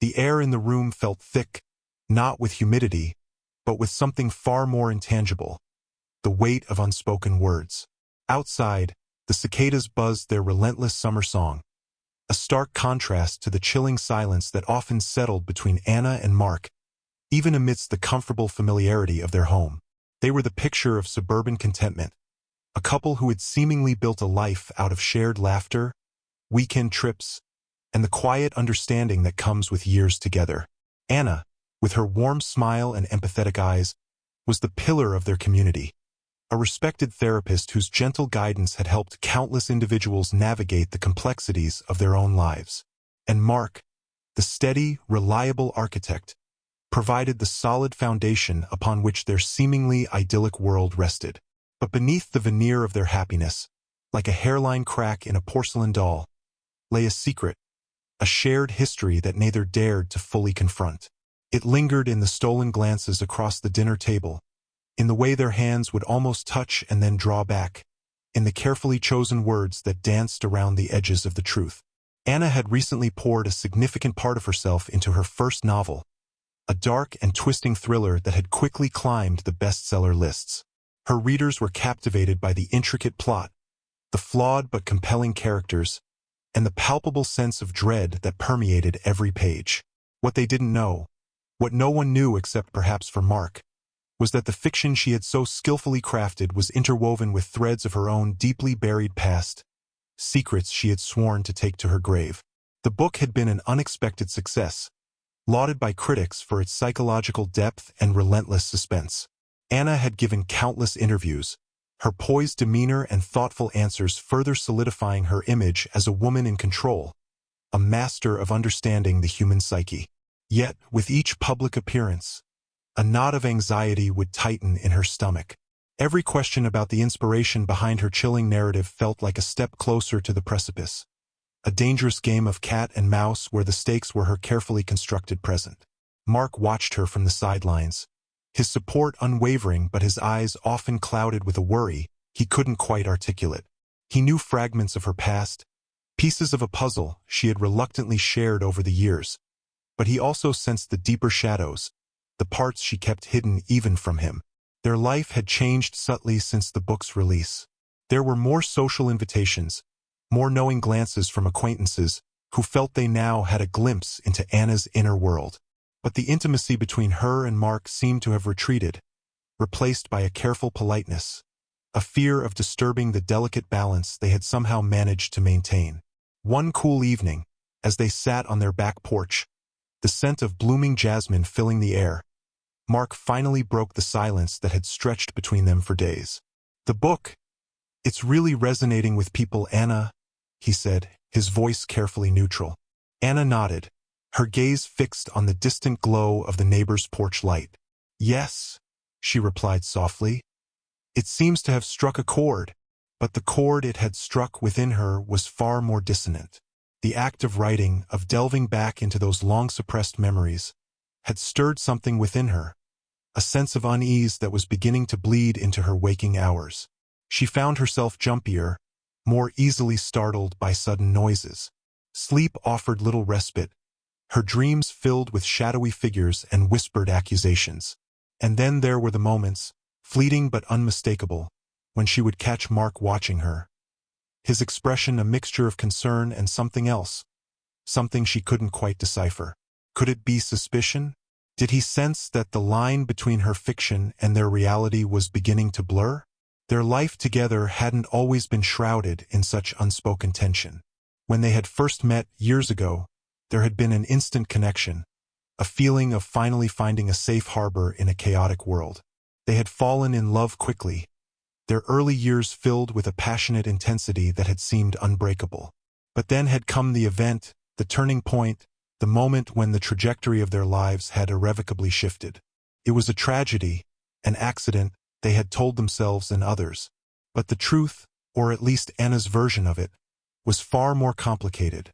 The air in the room felt thick, not with humidity, but with something far more intangible, the weight of unspoken words. Outside, the cicadas buzzed their relentless summer song, a stark contrast to the chilling silence that often settled between Anna and Mark, even amidst the comfortable familiarity of their home. They were the picture of suburban contentment, a couple who had seemingly built a life out of shared laughter, weekend trips, and the quiet understanding that comes with years together. Anna, with her warm smile and empathetic eyes, was the pillar of their community, a respected therapist whose gentle guidance had helped countless individuals navigate the complexities of their own lives. And Mark, the steady, reliable architect, provided the solid foundation upon which their seemingly idyllic world rested. But beneath the veneer of their happiness, like a hairline crack in a porcelain doll, lay a secret, a shared history that neither dared to fully confront. It lingered in the stolen glances across the dinner table, in the way their hands would almost touch and then draw back, in the carefully chosen words that danced around the edges of the truth. Anna had recently poured a significant part of herself into her first novel, a dark and twisting thriller that had quickly climbed the bestseller lists. Her readers were captivated by the intricate plot, the flawed but compelling characters, and the palpable sense of dread that permeated every page. What they didn't know, what no one knew except perhaps for Mark, was that the fiction she had so skillfully crafted was interwoven with threads of her own deeply buried past, secrets she had sworn to take to her grave. The book had been an unexpected success, lauded by critics for its psychological depth and relentless suspense. Anna had given countless interviews, her poised demeanor and thoughtful answers further solidifying her image as a woman in control, a master of understanding the human psyche. Yet, with each public appearance, a knot of anxiety would tighten in her stomach. Every question about the inspiration behind her chilling narrative felt like a step closer to the precipice, a dangerous game of cat and mouse where the stakes were her carefully constructed present. Mark watched her from the sidelines, his support unwavering but his eyes often clouded with a worry he couldn't quite articulate. He knew fragments of her past, pieces of a puzzle she had reluctantly shared over the years, but he also sensed the deeper shadows, the parts she kept hidden even from him. Their life had changed subtly since the book's release. There were more social invitations, more knowing glances from acquaintances who felt they now had a glimpse into Anna's inner world. But the intimacy between her and Mark seemed to have retreated, replaced by a careful politeness, a fear of disturbing the delicate balance they had somehow managed to maintain. One cool evening, as they sat on their back porch, the scent of blooming jasmine filling the air, Mark finally broke the silence that had stretched between them for days. "The book, it's really resonating with people, Anna," he said, his voice carefully neutral. Anna nodded, her gaze fixed on the distant glow of the neighbor's porch light. "Yes," she replied softly. "It seems to have struck a chord." But the chord it had struck within her was far more dissonant. The act of writing, of delving back into those long-suppressed memories, had stirred something within her, a sense of unease that was beginning to bleed into her waking hours. She found herself jumpier, more easily startled by sudden noises. Sleep offered little respite, her dreams filled with shadowy figures and whispered accusations. And then there were the moments, fleeting but unmistakable, when she would catch Mark watching her, his expression a mixture of concern and something else, something she couldn't quite decipher. Could it be suspicion? Did he sense that the line between her fiction and their reality was beginning to blur? Their life together hadn't always been shrouded in such unspoken tension. When they had first met years ago, there had been an instant connection, a feeling of finally finding a safe harbor in a chaotic world. They had fallen in love quickly, their early years filled with a passionate intensity that had seemed unbreakable. But then had come the event, the turning point, the moment when the trajectory of their lives had irrevocably shifted. It was a tragedy, an accident, they had told themselves and others. But the truth, or at least Anna's version of it, was far more complicated,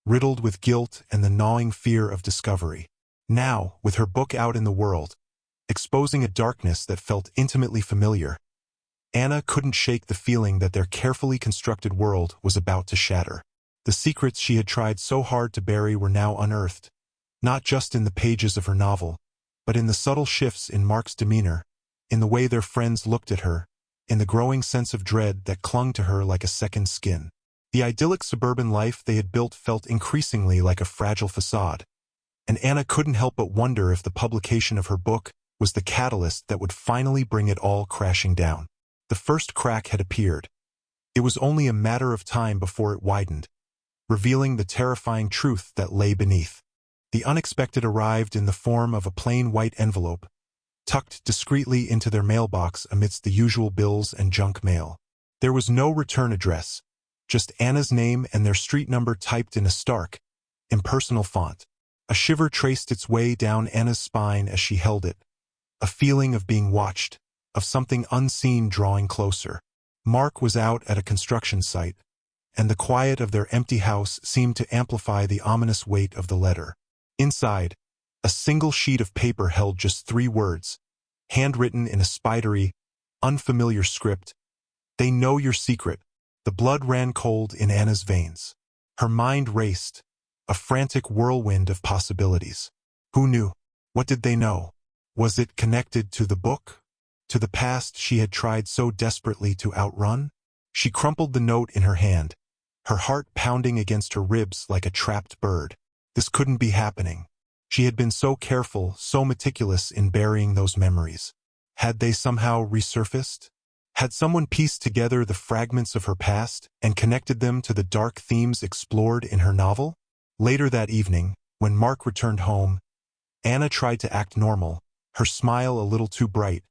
riddled with guilt and the gnawing fear of discovery. Now, with her book out in the world, exposing a darkness that felt intimately familiar, Anna couldn't shake the feeling that their carefully constructed world was about to shatter. The secrets she had tried so hard to bury were now unearthed, not just in the pages of her novel, but in the subtle shifts in Mark's demeanor, in the way their friends looked at her, in the growing sense of dread that clung to her like a second skin. The idyllic suburban life they had built felt increasingly like a fragile facade, and Anna couldn't help but wonder if the publication of her book was the catalyst that would finally bring it all crashing down. The first crack had appeared. It was only a matter of time before it widened, revealing the terrifying truth that lay beneath. The unexpected arrived in the form of a plain white envelope, tucked discreetly into their mailbox amidst the usual bills and junk mail. There was no return address, just Anna's name and their street number typed in a stark, impersonal font. A shiver traced its way down Anna's spine as she held it, a feeling of being watched, of something unseen drawing closer. Mark was out at a construction site, and the quiet of their empty house seemed to amplify the ominous weight of the letter. Inside, a single sheet of paper held just 3 words, handwritten in a spidery, unfamiliar script. "They know your secret." The blood ran cold in Anna's veins. Her mind raced, a frantic whirlwind of possibilities. Who knew? What did they know? Was it connected to the book? To the past she had tried so desperately to outrun? She crumpled the note in her hand, her heart pounding against her ribs like a trapped bird. This couldn't be happening. She had been so careful, so meticulous in burying those memories. Had they somehow resurfaced? Had someone pieced together the fragments of her past and connected them to the dark themes explored in her novel? Later that evening, when Mark returned home, Anna tried to act normal, her smile a little too bright,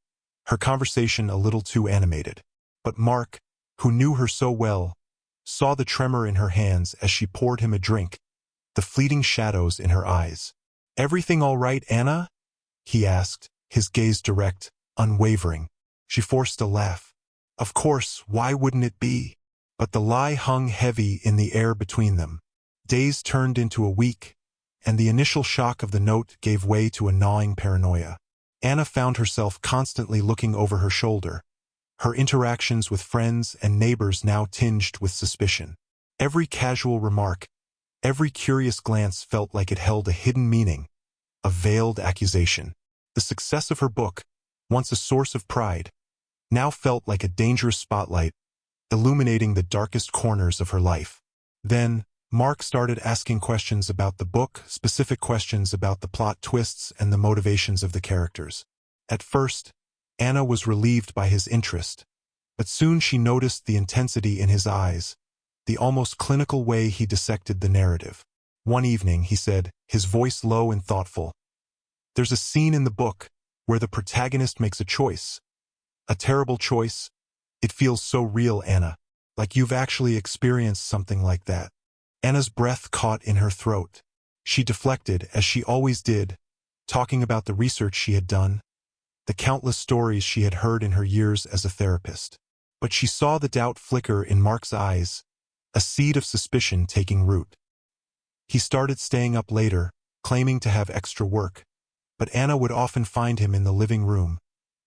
her conversation a little too animated. But Mark, who knew her so well, saw the tremor in her hands as she poured him a drink, the fleeting shadows in her eyes. "Everything all right, Anna?" he asked, his gaze direct, unwavering. She forced a laugh. Of course, why wouldn't it be? But the lie hung heavy in the air between them. Days turned into a week, and the initial shock of the note gave way to a gnawing paranoia. Anna found herself constantly looking over her shoulder, her interactions with friends and neighbors now tinged with suspicion. Every casual remark, every curious glance felt like it held a hidden meaning, a veiled accusation. The success of her book, once a source of pride, now felt like a dangerous spotlight, illuminating the darkest corners of her life. Then, Mark started asking questions about the book, specific questions about the plot twists and the motivations of the characters. At first, Anna was relieved by his interest, but soon she noticed the intensity in his eyes, the almost clinical way he dissected the narrative. One evening, he said, his voice low and thoughtful, "There's a scene in the book where the protagonist makes a choice. A terrible choice. It feels so real, Anna, like you've actually experienced something like that." Anna's breath caught in her throat. She deflected, as she always did, talking about the research she had done, the countless stories she had heard in her years as a therapist. But she saw the doubt flicker in Mark's eyes, a seed of suspicion taking root. He started staying up later, claiming to have extra work, but Anna would often find him in the living room,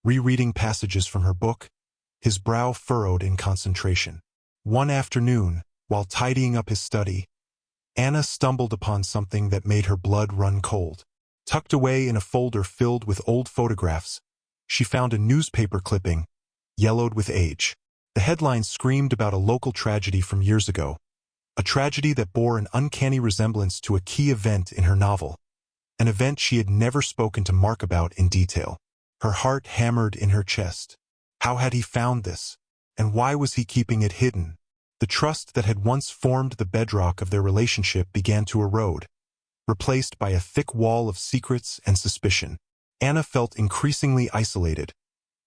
rereading passages from her book, his brow furrowed in concentration. One afternoon, while tidying up his study, Anna stumbled upon something that made her blood run cold. Tucked away in a folder filled with old photographs, she found a newspaper clipping, yellowed with age. The headline screamed about a local tragedy from years ago, a tragedy that bore an uncanny resemblance to a key event in her novel, an event she had never spoken to Mark about in detail. Her heart hammered in her chest. How had he found this? And why was he keeping it hidden? The trust that had once formed the bedrock of their relationship began to erode, replaced by a thick wall of secrets and suspicion. Anna felt increasingly isolated,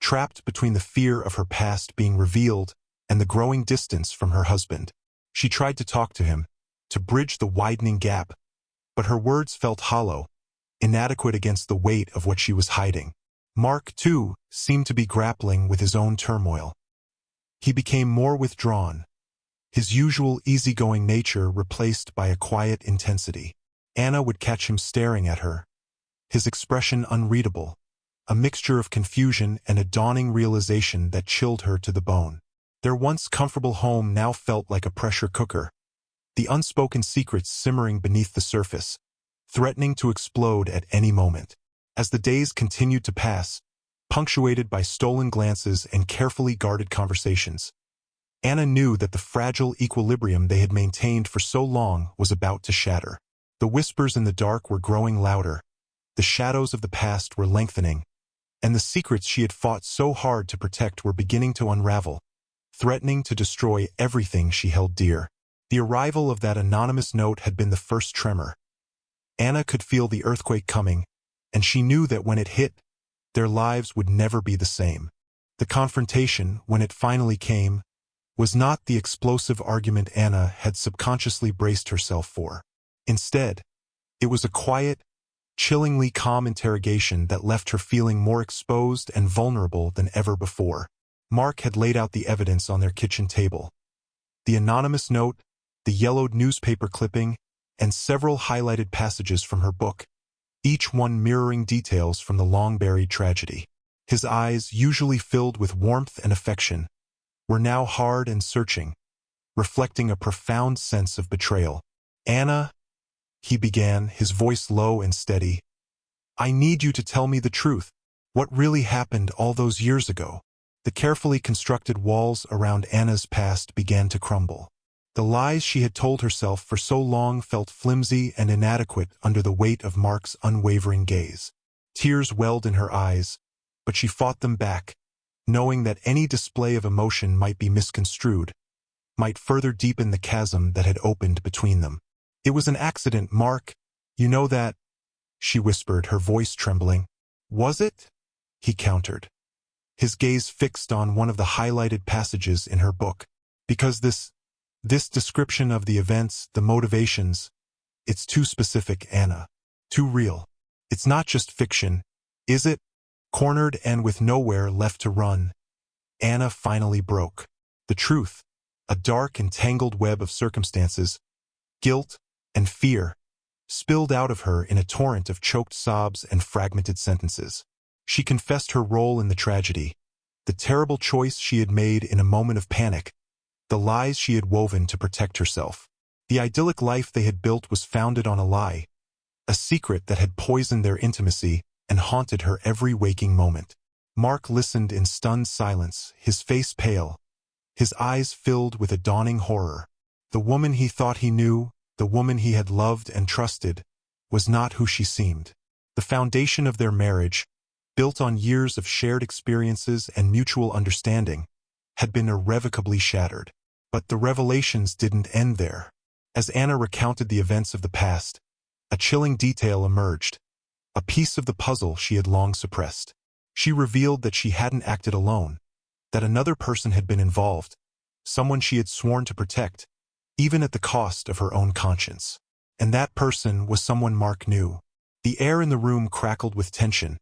trapped between the fear of her past being revealed and the growing distance from her husband. She tried to talk to him, to bridge the widening gap, but her words felt hollow, inadequate against the weight of what she was hiding. Mark, too, seemed to be grappling with his own turmoil. He became more withdrawn, his usual easygoing nature replaced by a quiet intensity. Anna would catch him staring at her, his expression unreadable, a mixture of confusion and a dawning realization that chilled her to the bone. Their once comfortable home now felt like a pressure cooker, the unspoken secrets simmering beneath the surface, threatening to explode at any moment. As the days continued to pass, punctuated by stolen glances and carefully guarded conversations, Anna knew that the fragile equilibrium they had maintained for so long was about to shatter. The whispers in the dark were growing louder, the shadows of the past were lengthening, and the secrets she had fought so hard to protect were beginning to unravel, threatening to destroy everything she held dear. The arrival of that anonymous note had been the first tremor. Anna could feel the earthquake coming, and she knew that when it hit, their lives would never be the same. The confrontation, when it finally came, was not the explosive argument Anna had subconsciously braced herself for. Instead, it was a quiet, chillingly calm interrogation that left her feeling more exposed and vulnerable than ever before. Mark had laid out the evidence on their kitchen table. The anonymous note, the yellowed newspaper clipping, and several highlighted passages from her book, each one mirroring details from the long-buried tragedy. His eyes, usually filled with warmth and affection, were now hard and searching, reflecting a profound sense of betrayal. "Anna," he began, his voice low and steady, "I need you to tell me the truth. What really happened all those years ago?" The carefully constructed walls around Anna's past began to crumble. The lies she had told herself for so long felt flimsy and inadequate under the weight of Mark's unwavering gaze. Tears welled in her eyes, but she fought them back, knowing that any display of emotion might be misconstrued, might further deepen the chasm that had opened between them. "It was an accident, Mark. You know that," she whispered, her voice trembling. "Was it?" he countered, his gaze fixed on one of the highlighted passages in her book. "Because this description of the events, the motivations, it's too specific, Anna. Too real. It's not just fiction, is it?" Cornered and with nowhere left to run, Anna finally broke. The truth, a dark and tangled web of circumstances, guilt, and fear, spilled out of her in a torrent of choked sobs and fragmented sentences. She confessed her role in the tragedy, the terrible choice she had made in a moment of panic, the lies she had woven to protect herself. The idyllic life they had built was founded on a lie, a secret that had poisoned their intimacy and haunted her every waking moment. Mark listened in stunned silence, his face pale, his eyes filled with a dawning horror. The woman he thought he knew, the woman he had loved and trusted, was not who she seemed. The foundation of their marriage, built on years of shared experiences and mutual understanding, had been irrevocably shattered. But the revelations didn't end there. As Anna recounted the events of the past, a chilling detail emerged, a piece of the puzzle she had long suppressed. She revealed that she hadn't acted alone, that another person had been involved, someone she had sworn to protect, even at the cost of her own conscience. And that person was someone Mark knew. The air in the room crackled with tension,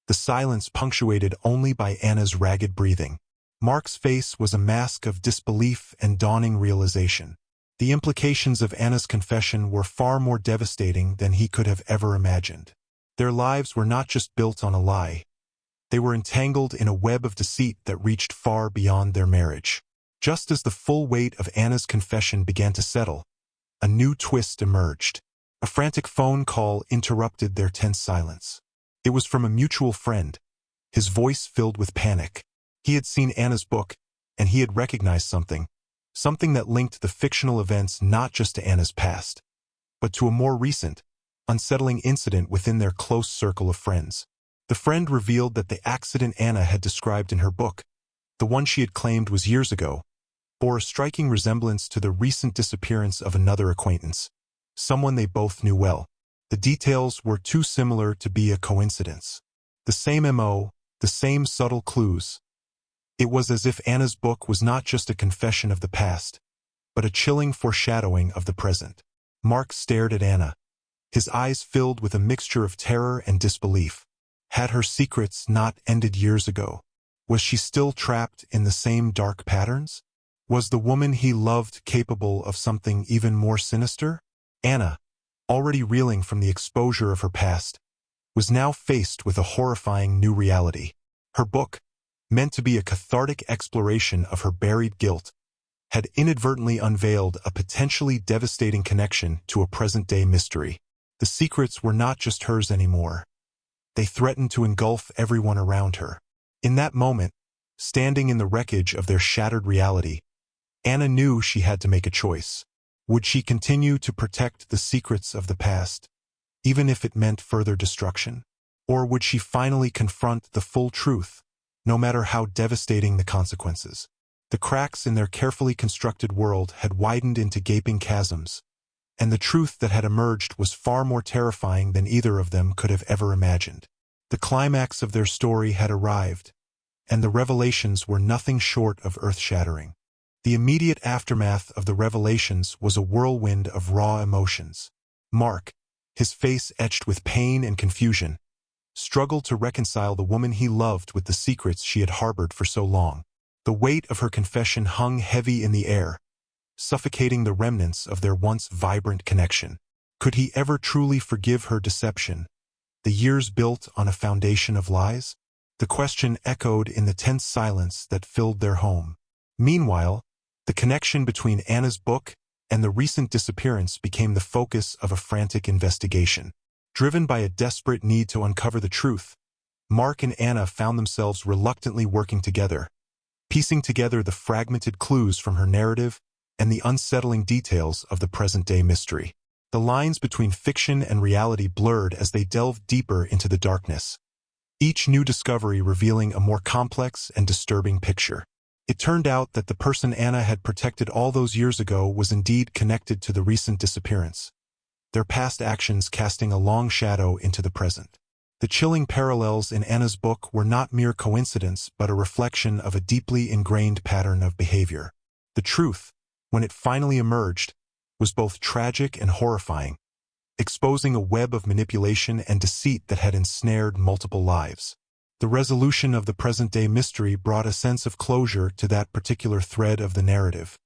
the silence punctuated only by Anna's ragged breathing. Mark's face was a mask of disbelief and dawning realization. The implications of Anna's confession were far more devastating than he could have ever imagined. Their lives were not just built on a lie. They were entangled in a web of deceit that reached far beyond their marriage. Just as the full weight of Anna's confession began to settle, a new twist emerged. A frantic phone call interrupted their tense silence. It was from a mutual friend, his voice filled with panic. He had seen Anna's book, and he had recognized something that linked the fictional events not just to Anna's past, but to a more recent, unsettling incident within their close circle of friends. The friend revealed that the accident Anna had described in her book, the one she had claimed was years ago, bore a striking resemblance to the recent disappearance of another acquaintance, someone they both knew well. The details were too similar to be a coincidence. The same MO, the same subtle clues. It was as if Anna's book was not just a confession of the past, but a chilling foreshadowing of the present. Mark stared at Anna, his eyes filled with a mixture of terror and disbelief. Had her secrets not ended years ago? Was she still trapped in the same dark patterns? Was the woman he loved capable of something even more sinister? Anna, already reeling from the exposure of her past, was now faced with a horrifying new reality. Her book, meant to be a cathartic exploration of her buried guilt, had inadvertently unveiled a potentially devastating connection to a present-day mystery. The The secrets were not just hers anymore. They threatened to engulf everyone around her. In that moment, standing in the wreckage of their shattered reality, Anna knew she had to make a choice. Would she continue to protect the secrets of the past, even if it meant further destruction? Or would she finally confront the full truth, no matter how devastating the consequences? The cracks in their carefully constructed world had widened into gaping chasms, and the truth that had emerged was far more terrifying than either of them could have ever imagined. The climax of their story had arrived, and the revelations were nothing short of earth-shattering. The immediate aftermath of the revelations was a whirlwind of raw emotions. Mark, his face etched with pain and confusion, struggled to reconcile the woman he loved with the secrets she had harbored for so long. The weight of her confession hung heavy in the air, suffocating the remnants of their once vibrant connection. Could he ever truly forgive her deception, the years built on a foundation of lies? The question echoed in the tense silence that filled their home. Meanwhile, the connection between Anna's book and the recent disappearance became the focus of a frantic investigation. Driven by a desperate need to uncover the truth, Mark and Anna found themselves reluctantly working together, piecing together the fragmented clues from her narrative and the unsettling details of the present-day mystery. The lines between fiction and reality blurred as they delved deeper into the darkness, each new discovery revealing a more complex and disturbing picture. It turned out that the person Anna had protected all those years ago was indeed connected to the recent disappearance, their past actions casting a long shadow into the present. The chilling parallels in Anna's book were not mere coincidence but a reflection of a deeply ingrained pattern of behavior. The truth, when it finally emerged, was both tragic and horrifying, exposing a web of manipulation and deceit that had ensnared multiple lives. The resolution of the present-day mystery brought a sense of closure to that particular thread of the narrative,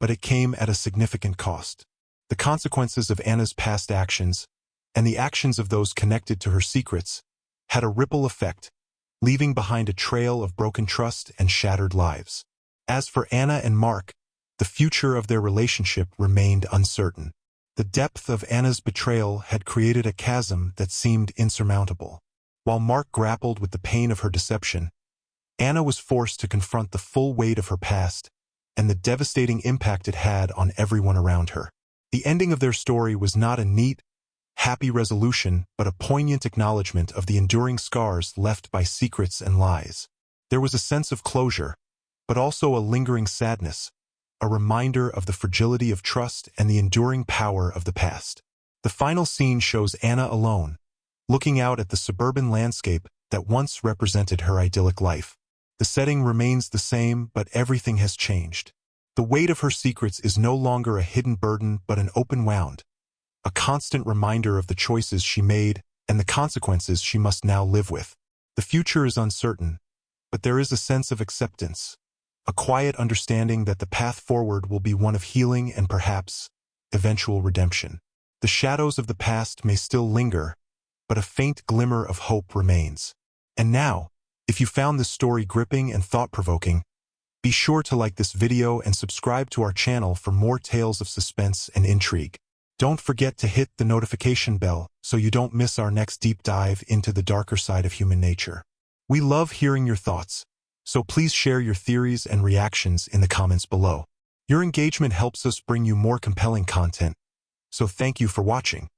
but it came at a significant cost. The consequences of Anna's past actions, and the actions of those connected to her secrets, had a ripple effect, leaving behind a trail of broken trust and shattered lives. As for Anna and Mark, the future of their relationship remained uncertain. The depth of Anna's betrayal had created a chasm that seemed insurmountable. While Mark grappled with the pain of her deception, Anna was forced to confront the full weight of her past and the devastating impact it had on everyone around her. The ending of their story was not a neat, happy resolution, but a poignant acknowledgement of the enduring scars left by secrets and lies. There was a sense of closure, but also a lingering sadness, a reminder of the fragility of trust and the enduring power of the past. The final scene shows Anna alone, looking out at the suburban landscape that once represented her idyllic life. The setting remains the same, but everything has changed. The weight of her secrets is no longer a hidden burden but an open wound, a constant reminder of the choices she made and the consequences she must now live with. The future is uncertain, but there is a sense of acceptance, a quiet understanding that the path forward will be one of healing and perhaps eventual redemption. The shadows of the past may still linger, but a faint glimmer of hope remains. And now, if you found this story gripping and thought-provoking, be sure to like this video and subscribe to our channel for more tales of suspense and intrigue. Don't forget to hit the notification bell so you don't miss our next deep dive into the darker side of human nature. We love hearing your thoughts, so please share your theories and reactions in the comments below. Your engagement helps us bring you more compelling content, so thank you for watching.